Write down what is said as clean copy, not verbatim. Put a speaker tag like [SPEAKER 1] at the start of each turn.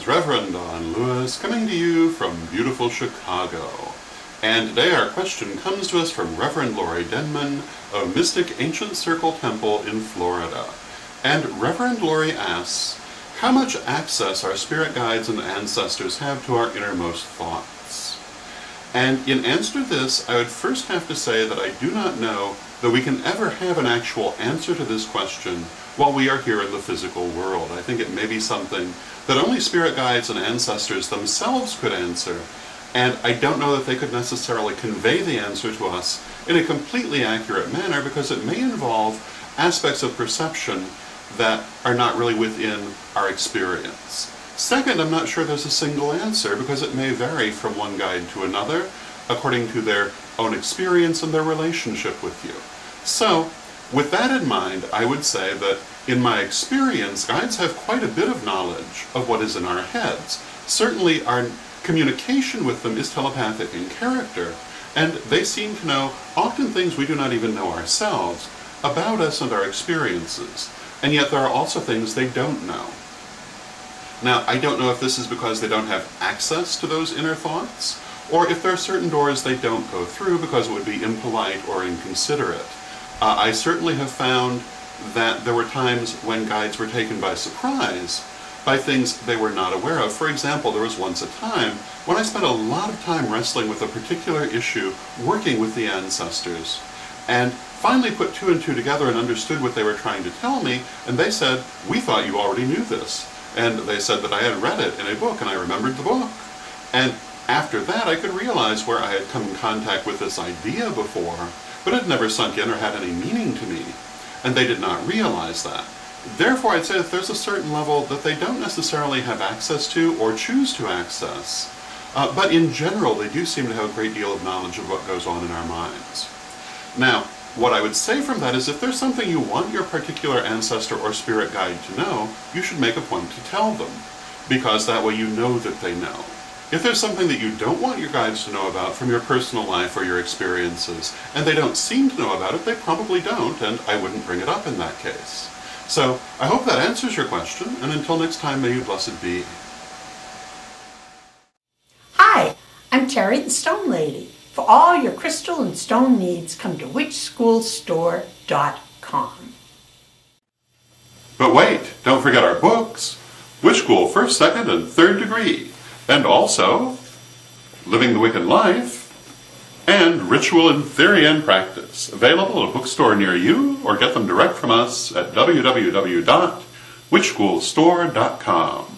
[SPEAKER 1] is Reverend Don Lewis coming to you from beautiful Chicago. And today our question comes to us from Reverend Lori Denman of Mystic Ancient Circle Temple in Florida. And Reverend Lori asks, how much access our spirit guides and ancestors have to our innermost thoughts? And in answer to this, I would first have to say that I do not know that we can ever have an actual answer to this question while we are here in the physical world. I think it may be something that only spirit guides and ancestors themselves could answer, and I don't know that they could necessarily convey the answer to us in a completely accurate manner because it may involve aspects of perception that are not really within our experience. Second, I'm not sure there's a single answer because it may vary from one guide to another according to their own experience and their relationship with you. So, with that in mind, I would say that in my experience, guides have quite a bit of knowledge of what is in our heads. Certainly our communication with them is telepathic in character, and they seem to know often things we do not even know ourselves about us and our experiences, and yet there are also things they don't know. Now, I don't know if this is because they don't have access to those inner thoughts, or if there are certain doors they don't go through because it would be impolite or inconsiderate. I certainly have found that there were times when guides were taken by surprise by things they were not aware of. For example, there was once a time when I spent a lot of time wrestling with a particular issue, working with the ancestors, and finally put two and two together and understood what they were trying to tell me, and they said, "We thought you already knew this." And they said that I had read it in a book, and I remembered the book. And after that, I could realize where I had come in contact with this idea before, but it never sunk in or had any meaning to me, and they did not realize that. Therefore, I'd say that there's a certain level that they don't necessarily have access to or choose to access, but in general, they do seem to have a great deal of knowledge of what goes on in our minds. Now, what I would say from that is if there's something you want your particular ancestor or spirit guide to know, you should make a point to tell them, because that way you know that they know. If there's something that you don't want your guides to know about from your personal life or your experiences, and they don't seem to know about it, they probably don't, and I wouldn't bring it up in that case. So, I hope that answers your question, and until next time, may you blessed be.
[SPEAKER 2] Hi, I'm Terry the Stone Lady. For all your crystal and stone needs, come to witchschoolstore.com.
[SPEAKER 1] But wait, don't forget our books, Witch School 1st, 2nd, and 3rd Degree, and also Living the Wiccan Life, and Ritual in Theory and Practice, available at a bookstore near you, or get them direct from us at www.witchschoolstore.com.